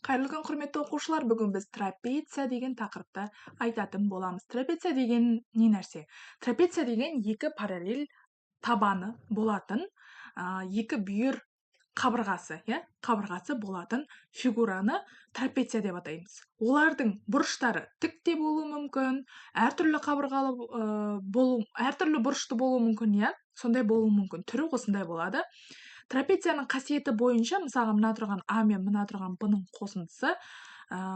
Қайырлы күн, құрметті оқушылар. Бүгін біз трапеция деген тақырыпта айтатын боламыз. Трапеция деген не нәрсе? Трапеция деген екі параллель табаны болатын, екі бүйір қабырғасы, қабырғасы болатын фигураны трапеция деп атаймыз. Олардың бұрыштары тік те болуы мүмкін, әртүрлі әртүрлі бұрышты болуы мүмкін, сондай болуы мүмкін. Түрі осындай болады. Трапецияның қасиеті бойынша, мысалға, мына тұрған А мен мына тұрған Б-ның қосындысы,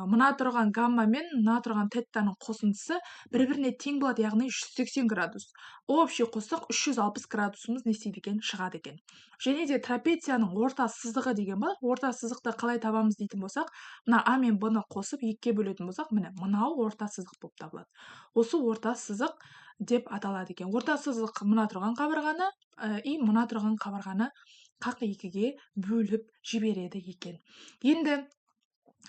мына тұрған гамма мен мына тұрған теттаның қосындысы бір-біріне тең болады, яғни 180 градус. Общий қоссақ 360 градусымыз не істейді екен, шығады екен. Және де трапецияның орта сызығы деген бар. Орта сызықты қалай табамыз дейтін болсақ, мына А мен Б-ны қосып екіге бөлетін болсақ, міне мынау орта сызық болып табылады. Осы орта сызық деп аталады екен. Орта сызық мына тұрған қабырғаны и мына тұрған қабырғаны қақ екіге бөліп жібереді екен. Енді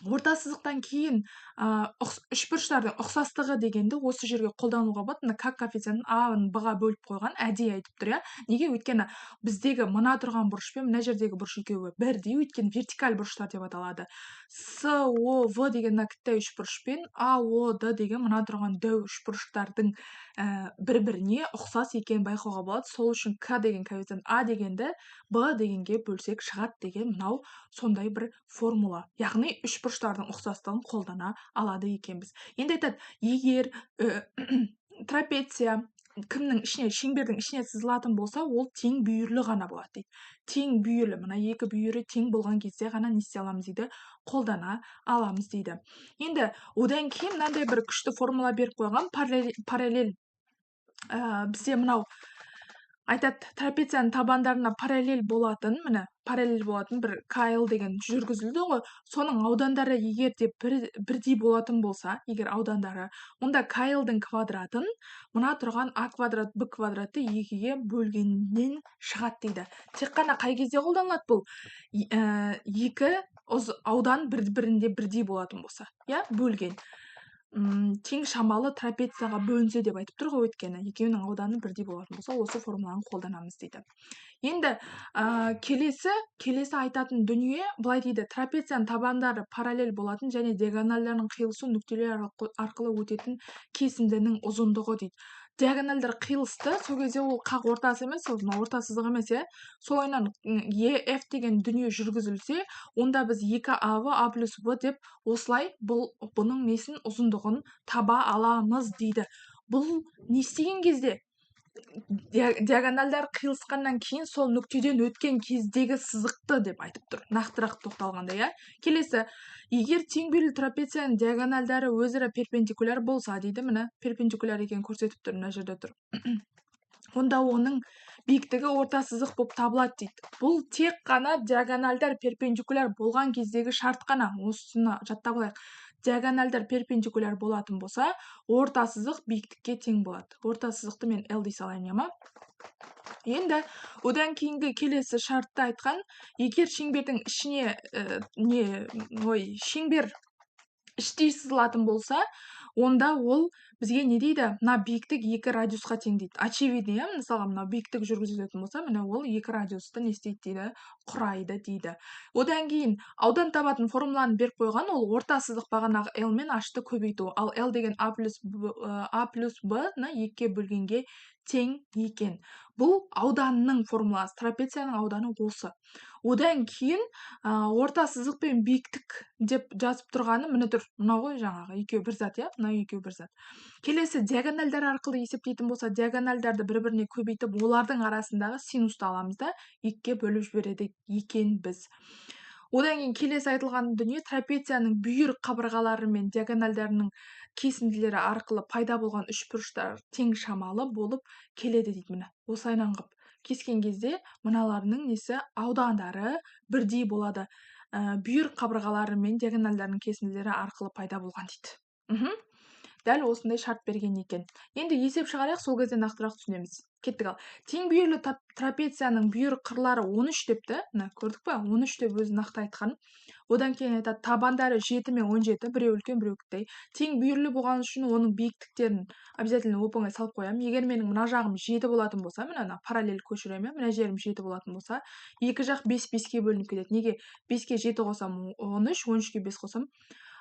орта сызықтан кейін үшбұрыштардың ұқсастығы дегенді осы жерге қолдануға болады. Мына как коэффициентін А-ны Б-ға бөліп қойған, әдейі айтып тұр, Неге? Өйткені біздегі мына тұрған бұрыш пен мына жердегі бұрыш екеуі бірдей, өйткені вертикаль бұрыштар деп аталады. СОВ деген мына кіттай үшбұрыш пен АОД деген мына тұрған дәу үшбұрыштардың бір-біріне ұқсас екенін байқауға болады. Сол үшін К деген коэффициент А дегенді Б дегенге бөлсек шығады деген мынау сондай бір формула. Яғни үшбұрыштардың ұқсастығын қолдана алады екенбіз. Енді айтады, егер трапеция шеңбердің ішіне сызылатын болса, ол тең бүйірлі ғана болады дейді. Тең бүйірлі, мына екі бүйірі тең болған кезде ғана не істей аламыз дейді, қолдана аламыз дейді. Енді одан кейін мынандай бір күшті формула беріп қойған, параллель бізде мынау айтады, трапецияның табандарына параллель болатын бір кайл деген жүргізілді ғой. Соның аудандары егер де бірдей болатын болса, егер аудандары, онда кайлдың квадратын мына тұрған А квадрат, Б квадратты екіге бөлгеннен шығады дейді. Тек қана қай кезде қолданылады бұл? Екі аудан бір-бірінде бірдей болатын болса, бөлген. Тең шамалы трапецияға бөлінсе деп айтып тұр ғой, өйткені екеуінің ауданы бірдей болатын болса, осы формуланы қолданамыз дейді. Енді келесі айтатын дүние былай дейді: трапецияның табандары параллель болатын және диагональдардың қиылысу нүктелер арқылы өтетін кесіндінің ұзындығы дейді. Диагональдар қиылысты, сол кезде ол қақ ортасы емес, орта сызық емес, солайынан EF деген дүние жүргізілсе, онда біз 2AB А плюс Б деп осылай бұның несін ұзындығын таба аламыз дейді. Бұл не істеген кезде? Диагональдар қиылысқаннан кейін сол нүктеден өткен кездегі сызықты деп айтып тұр, нақтырақ тоқталғанда, Келесі, егер тең бүйірлі трапецияның диагональдары өзара перпендикуляр болса дейді, міне перпендикуляр екенін көрсетіп тұр, мына жерде тұр. Онда оның биіктігі орта сызық болып табылады дейді. Бұл тек қана диагональдар перпендикуляр болған кездегі шарт қана. Осыны жаттап алайық. Диагональдар перпендикуляр болатын болса, орта сызық биіктікке тең болады. Орта сызықты мен L дей салайын, Енді одан кейінгі келесі шартты айтқан, егер шеңбердің ішіне шеңбер іштей сызылатын болса, онда ол бізге не дейді? Мына биіктік 2 радиусқа тең дейді. Очевидно, мысалға, мына биіктік жүргізілетін болса, міне ол 2 радиусты не істейді дейді, құрайды дейді. Одан кейін аудан табатын формуланы беріп қойған, ол орта сызық бағанағы L мен H-ты көбейту. Ал L деген А плюс Б-ны 2-ге бөлгенге тең екен. Бұл ауданның формуласы, трапецияның ауданы осы. Одан кейін орта сызық пен биіктік деп жазып тұрғаны міне тұр. Мынау ғой жаңағы екеуі бір зат, мынау екеуі бір зат. Келесі, диагональдар арқылы есептейтін болса, диагональдарды бір-біріне көбейтіп, олардың арасындағы синусты аламыз да 2-ге бөліп жібереді екен біз. Одан кейін келесі айтылған дүние, трапецияның бүйір қабырғалары мен диагональдарының кесінділері арқылы пайда болған үшбұрыштар тең шамалы болып келеді дейді. Міне осылайынан қылып кескен кезде мыналарының несі, аудандары бірдей болады. Бүйір қабырғалары мен диагональдарының кесінділері арқылы пайда болған дейді. Дәл осындай шарт берген екен. Енді есеп шығарайық, сол кезде нақтырақ түсінеміз. Кеттік ал. Тең бүйірлі трапецияның бүйір қырлары 13 депті. Көрдік па? 13 деп өзі нақты айтқан. одан кейін айтады табандары 7 мен 17, біреу үлкен біреу кіші. Тең бүйірлі болған үшін оның биіктіктерін обязательно оп-оңай салып қоямын. Егер менің мына жағым 7 болатын болса, мына параллель көшіремін, мына жерім 7 болатын болса, екі жақ 5-5-ке бөлініп кетеді. Неге? 5-ке 7 қосам 13, 13-ке 5 қосам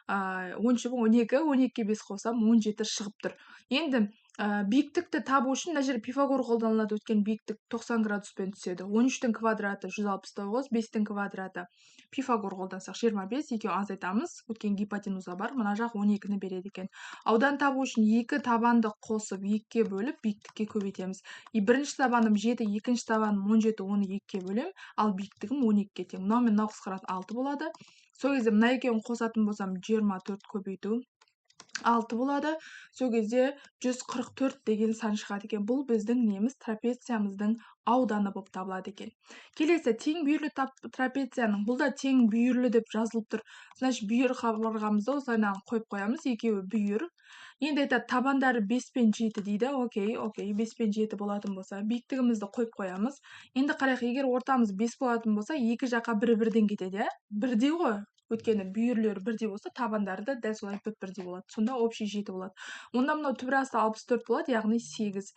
13, 12, 12-ке 5 қосам 17 шығып тұр. Енді биіктікті табу үшін мына жерде Пифагор қолданылады, өйткені биіктік 90 градуспен түседі. 13-тің квадраты 169, 5-тің квадраты Пифагор қолдансақ 25, екеуін азайтамыз, өйткені гипотенуза бар, мына жақ 12-ні береді екен. Аудан табу үшін екі табанды қосып 2-ке бөліп биіктікке көбейтеміз. Бірінші табаным 7, екінші табаным 17, оны 2-ке бөлем, ал биіктігім 12-ке тең. Мынау мен мынау қысқарады 6 болады. Сол кезде мына екеуін қосатын болсам 24 көбейту 6 болады. Сол кезде 144 деген сан шығады екен. Бұл біздің неміз трапециямыздың ауданы болып табылады екен. Келесі тең бүйірлі трапецияның, бұл да тең бүйірлі деп жазылып тұр. Значит, бүйір қабырғамызды осылай қойып қоямыз, екеуі бүйір. Енді айтады табандары 5 пен 7 дейді. Окей, 5 пен 7 болатын болса, биіктігімізді қойып қоямыз. Енді қарайық, егер ортамыз 5 болатын болса, екі жаққа бірден кетеді, бірдей ғой. Өйткені бүйірлері бірдей болса, табандары да дәл солай бірдей болады. Сонда общий 7 болады. Онда мынау түбір асты 64 болады, яғни 8.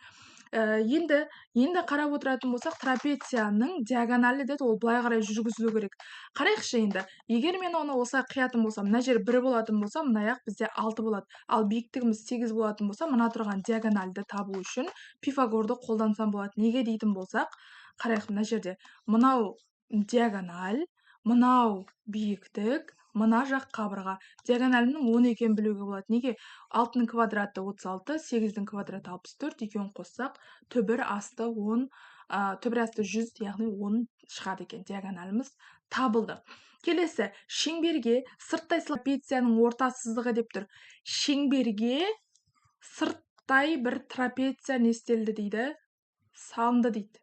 Енді қарап отыратын болсақ, трапецияның диагоналі деді, ол былай қарай жүргізілу керек. Қарайықшы енді. Егер мен оны осылай қиятын болсам, мына жер 1 болатын болса, мына аяқ бізде 6 болады. Ал биіктігіміз 8 болатын болса, мына тұрған диагональді табу үшін Пифагорды қолдансам болады. Неге дейтін болсақ, қарайық мына жерде. Мынау диагональ, мынау биіктік, мына жақ қабырға. Диагоналінің 12-ін білуге болады. Неге? 6-ның квадраты 36, 8-дің квадраты 64, екеуін қоссақ, түбір асты 10, түбір асты 100, яғни 10 шығады екен. Диагоналіміз табылды. Келесі, шеңберге сырттай трапецияның орта сызығы деп тұр. Шеңберге сырттай бір трапеция не істелді дейді? Салынды дейді.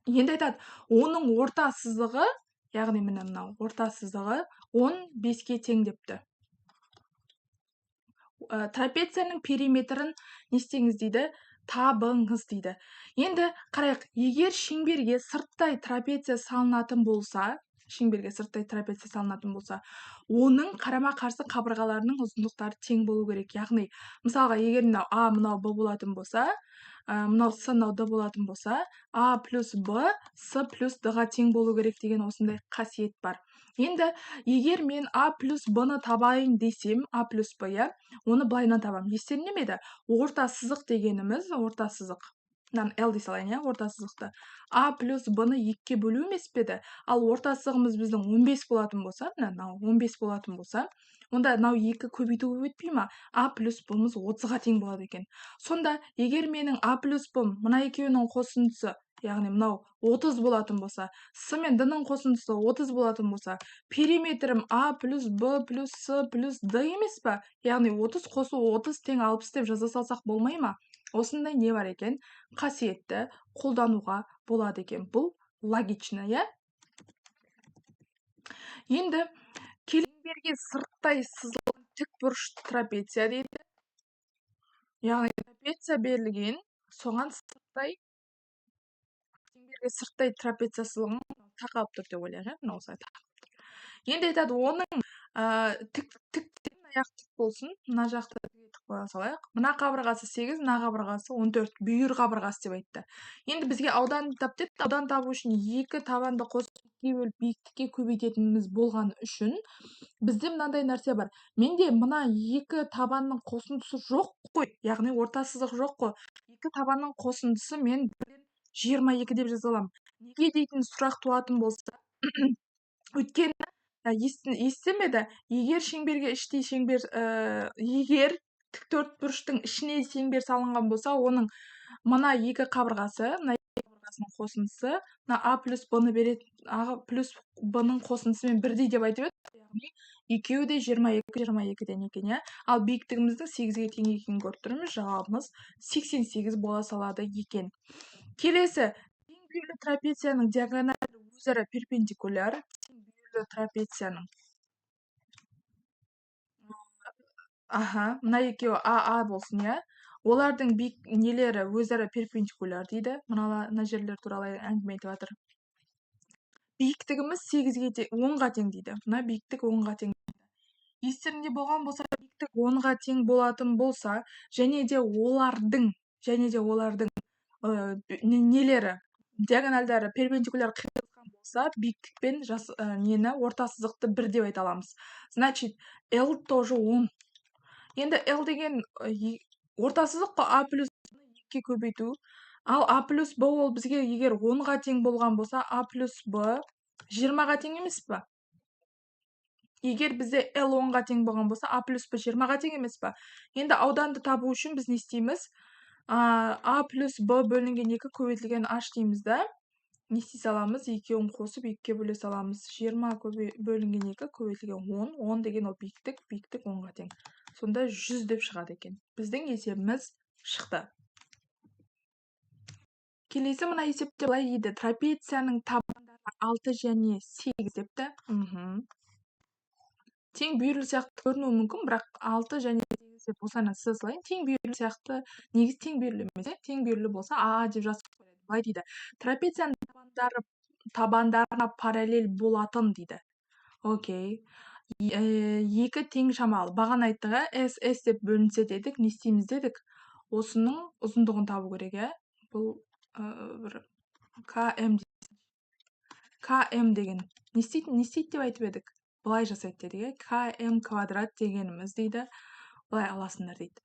Енді айтады, оның орта сызығы, яғни міне мынау орта сызығы 15-ке тең депті. Трапецияның периметрін не істеңіз дейді? Табыңыз дейді. Енді қарайық, егер шеңберге сырттай трапеция салынатын болса, оның қарама-қарсы қабырғаларының ұзындықтары тең болу керек. Яғни, мысалға, егер мынау А, мынау Б болатын болса, мынау С, мынау Д болатын болса, А плюс Б, С плюс Д-ға тең болу керек деген осындай қасиет бар. Енді, егер мен А плюс Б-ны табайын десем, А плюс Б, оны былайынан табам. Естерінемеді? Орта сызық дегеніміз, орта сызық. L дей салайын, орта сызықты. А плюс Б-ны 2-ке бөлу емес педі? Ал орта сызығымыз біздің 15 болатын болса, 15 болатын болса, онда 2 көбейту өтпей ма? А плюс Б-мыз 30-ға тең болады екен. Сонда, егер менің А плюс Б-м мына екеуінің қосындысы, яғни мынау 30 болатын болса, С мен Д-ның қосындысы 30 болатын болса, периметрім А плюс Б плюс С плюс Д емес па? Яғни 30 қосу 30 тең 60 деп жаза салсақ болмай ма? Осындай не бар екен? Қасиетті қолдануға болады екен. Бұл логично, Енді шеңберге сырттай сызылған тікбұрышты трапеция дейді. Яғни трапеция берілген, соған шеңберге сырттай трапеция сызылған тақалып тұр деп ойлайық, осылай тақалып тұр. Енді айтады, оның аяқ тік болсын, мына жақты тік қоя салайық. Мына қабырғасы 8, мына қабырғасы 14, бүйір қабырғасы деп айтты. Енді бізге аудан тап деді. Аудан табу үшін екі табанды қосып биіктікке көбейтетініміз болған үшін бізде мынандай нәрсе бар. Менде мына екі табанның қосындысы жоқ қой, яғни орта сызық жоқ қой. Екі табанның қосындысы мен 22 деп жаза аламын. Неге дейтін сұрақ туатын болса, өйткені естімеді, егер шеңберге іштей шеңбер, егер тіктөртбұрыштың ішіне шеңбер салынған болса, оның мына екі қабырғасы, мына екі қабырғасының қосындысы, мына А плюс Б-ны береді, А плюс Б-ның қосындысымен бірдей деп айтып еді, яғни екеуі де 22-22-ден екен, ал биіктігіміздің 8-ге тең екенін көріп тұрмыз, жауабымыз 88 бола салады екен. Келесі, тең бүйірлі трапецияның диагоналі өзара перпендикуляр, трапецияның. Мына екеуі АА болсын, олардың нелері өзара перпендикуляр дейді. Мына жерлер туралы әңгіме айтып жатыр. биіктігіміз 10-ға тең дейді. Мына биіктік 10-ға тең. Естеріңде болған болса, биіктік 10-ға тең болатын болса, және де олардың нелері, диагональдары перпендикуляр қиылысқан болса, биіктікпен орта сызықты 1 деп айта аламыз. Значит, L тоже 10. Енді L деген орта сызық қой, A плюс 2-ге көбейту. Ал A плюс B ол бізге егер 10-ға тең болған болса, A плюс B 20-ға тең емес па? Егер бізде L 10-ға тең болған болса, A плюс B 20-ға тең емес па? Енді ауданды табу үшін біз не істейміз? A плюс B бөлінген 2 көбейтілген H дейміз да. Не істей саламыз? Екеуін қосып 2-ге бөле саламыз. 20 бөлінген 2 көбейтілген 10. 10 деген ол биіктік 10-ға тең. Сонда 100 деп шығады екен. Біздің есебіміз шықты. Келесі мына есепте былай дейді. Трапецияның табандары 6 және 8 депті. Тең бүйірлі сияқты көрінуі мүмкін, бірақ 6 және 8 деп осыны сыза салайын. Тең бүйірлі сияқты, негізі тең бүйірлі емес, тең бүйірлі болса А деп жазып қояды. Былай дейді. Трапецияның табандарына параллель болатын дейді. Окей. Екі тең шамалы. Бағана айттық, S деп бөлінсе дедік, не істейміз дедік? Осының ұзындығын табу керек, бұл бір km деген. Не істейді деп айтып едік? Былай жасайды дедік, km квадрат дегеніміз дейді. Былай аласыңдар дейді.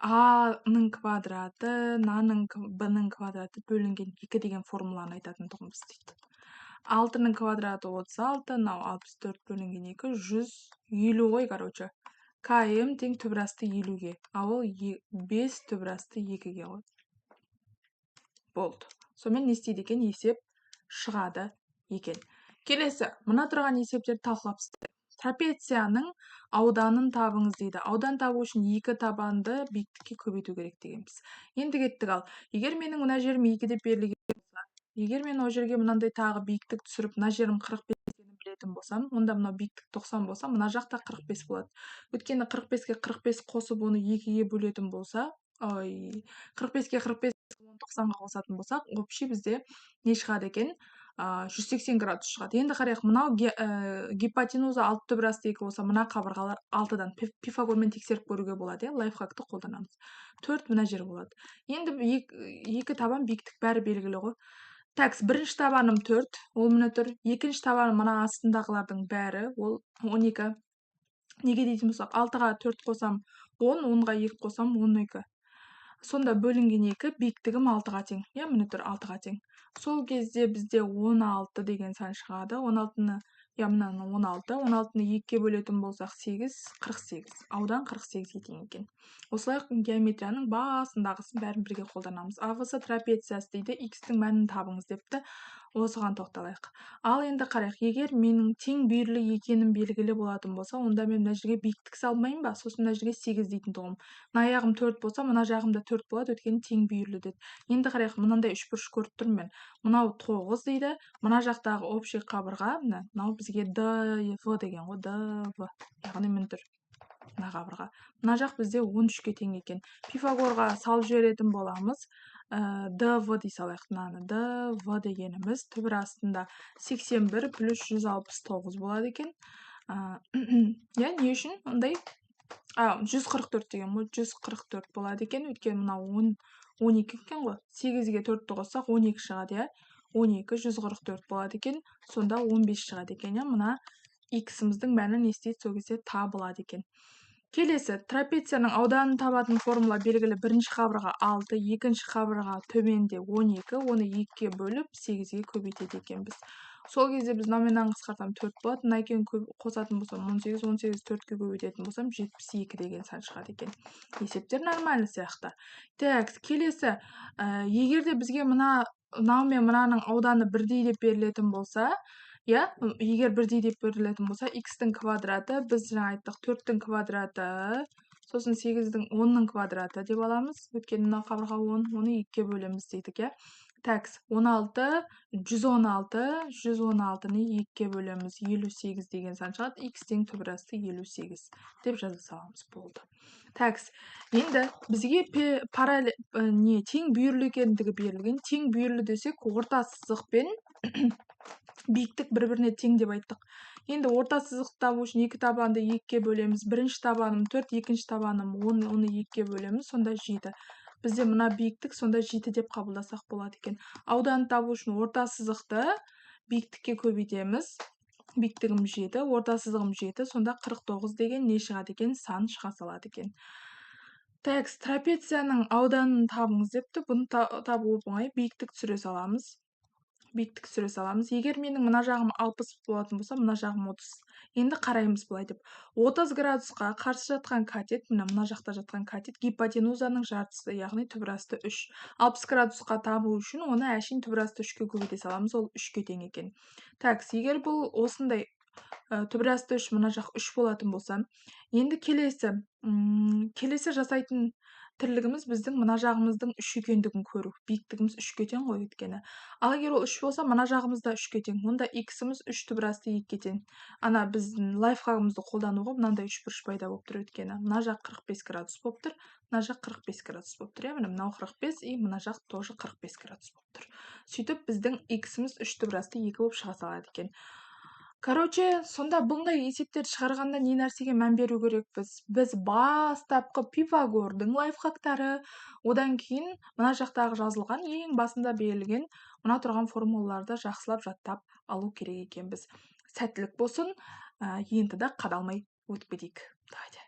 A-ның квадраты, B-ның квадраты бөлінген 2 деген формуланы айтатын тұғымыз дейді. 6-ның квадраты 36, 64 бөлінген 2, 150 ғой, короче. Km тең түбірасты 50-ге, ал ол 5 түбірасты 2-ге ғой. Болды. Сонымен не істейді екен? Есеп шығады екен. Келесі, мына тұрған есептерді талқылап істейді. Трапецияның ауданын табыңыз дейді. Аудан табу үшін 2 табанды биіктікке көбейту керек дегенбіз. Енді кеттік ал. Егер менің мына жерім 2 деп берілген болса, егер мен о жерге мынандай тағы биіктік түсіріп, мына жерім 45 екенін білетін болсам, онда мына биіктік 90 болса, мына жақта 45 болады. Өйткені 45-ке 45 қосып, оны 2-ге бөлетін болса, 45-ке 45 90-ға қосатын болсақ, общий бізде не шығады екен? 180 градус шығады. Енді қарайық, мынау гипотенуза 6 түбірасты 2 болса, мына қабырғалар 6-дан пифагормен тексеріп көруге болады, лайфхакты қолданамыз. 4 мына жер болады. Енді 2 табан биіктік бәрі белгілі ғой. Так, бірінші табаным 4, ол міне тұр. Екінші табаным мына астындағылардың бәрі, ол 12. Неге дейтін болсақ, 6-ға 4 қосам 10, 10-ға 2 қосам 12. Сонда бөлінген 2, биіктігім 6-ға тең. Міне тұр 6-ға тең. Сол кезде бізде 16 деген сан шығады. 16-ны, мынаны 16. 16-ны 2-ге бөлетін болсақ 8, 48. Аудан 48-ге тең екен. Осылай геометрияның басындағысын бәрін бірге қолданамыз. АВС трапециясы дейді, X-тің мәнін табыңыз депті. Осыған тоқталайық. Ал енді қарайық, егер менің тең бүйірлі екенім белгілі болатын болса, онда мен мына жерге биіктік салмайын ба? Сосын мына жерге 8 дейтін тұғым. Мына аяғым 4 болса, мына жағымда 4 болады, өйткені тең бүйірлі деді. Енді қарайық, мынандай үшбұрыш көріп тұрмын мен. Мынау 9 дейді. Мына жақтағы общий қабырға, мынау бізге DV деген ғой, DV. Яғни міне тұр. Мына қабырға. Мына жақ бізде 13-ке тең екен. Пифагорға салып жіберетін боламыз. DV дей салайық, мынаны. DV дегеніміз түбір астында 81 плюс 169 болады екен. Не үшін? Ондай 144 деген ғой, 144 болады екен. Өйткені мынау 12 екен ғой. 8-ге 4-ті қоссақ 12 шығады, 12, 144 болады екен. Сонда 15 шығады екен, мына X-іміздің мәні не істейді? Сол кезде табылады екен. Келесі, трапецияның ауданын табатын формула белгілі. Бірінші қабырға 6, екінші қабырға төменде 12, оны 2-ге бөліп 8-ге көбейтеді екенбіз. Сол кезде біз номинан қысқартам 4 болады. Мына екеуін қосатын болсам 18, 18 4-ге көбейтетін болсам 72 деген сан шығады екен. Есептер нормальный сияқты. Так, келесі, егер де бізге мынау мен мынаның ауданы бірдей деп берілетін болса, егер бірдей деп берілетін болса, X-тің квадраты, біз жаңа айттық 4-тің квадраты, сосын 8-дің 10-ның квадраты деп аламыз. Өйткені мына қабырға 10, оны 2-ге бөлеміз дейдік, Так, 16, 116, 116-ны 2-ге бөлеміз, 58 деген сан шығады. X-тің түбірасты 58 деп жаза саламыз, болды. Так, енді бізге тең бүйірлі екендігі берілген. Тең бүйірлі десек, орта сызықпен биіктік бір-біріне тең деп айттық. Енді орта сызықты табу үшін екі табанды екіге бөлеміз. Бірінші табаным 4, екінші табаным 10, оны екіге бөлеміз, сонда 7. Бізде мына биіктік сонда 7 деп қабылдасақ болады екен. Ауданды табу үшін орта сызықты биіктікке көбейтеміз. Биіктігім 7, орта сызығым 7, сонда 49 деген не шығады екен? Сан шыға салады екен. Так, трапецияның ауданын табыңыз депті. Бұны табу оңай. Биіктік түсіре саламыз. Егер менің мына жағым 60 болатын болса, мына жағым 30. Енді қараймыз былай деп. 30 градусқа қарсы жатқан катет, мына жақта жатқан катет, гипотенузаның жартысы, яғни түбірасты 3. 60 градусқа табу үшін оны әшейін түбірасты 3-ке көбейте саламыз, ол 3-ке тең екен. Так, егер бұл осындай түбірасты 3, мына жақ 3 болатын болса, енді келесі жасайтын тірлігіміз біздің мына жағымыздың 3 екендігін көру. Биіктігіміз 3-ке тең ғой өйткені. Ал егер ол 3 болса, мына жағымыз да 3-ке тең. Онда x-іміз 3 түбірасты 2-ке тең. Ана біздің лайфхагымызды қолдануға мынандай үшбұрыш пайда болып тұр өйткені. Мына жақ 45 градус болып тұр, мына жақ 45 градус болып тұр. Міне мынау 45 и мына жақ тоже 45 градус болып тұр. Сөйтіп біздің x-іміз 3 түбірасты 2 болып шыға салады екен. Короче, сонда бұндай есептерді шығарғанда не нәрсеге мән беру керекпіз? Біз бастапқы Пифагордың лайфхактары, одан кейін мына жақтағы жазылған ең басында берілген мына тұрған формулаларды жақсылап жаттап алу керек екенбіз. Сәттілік болсын, енді да қадалмай өтіп кетейік. Давайте.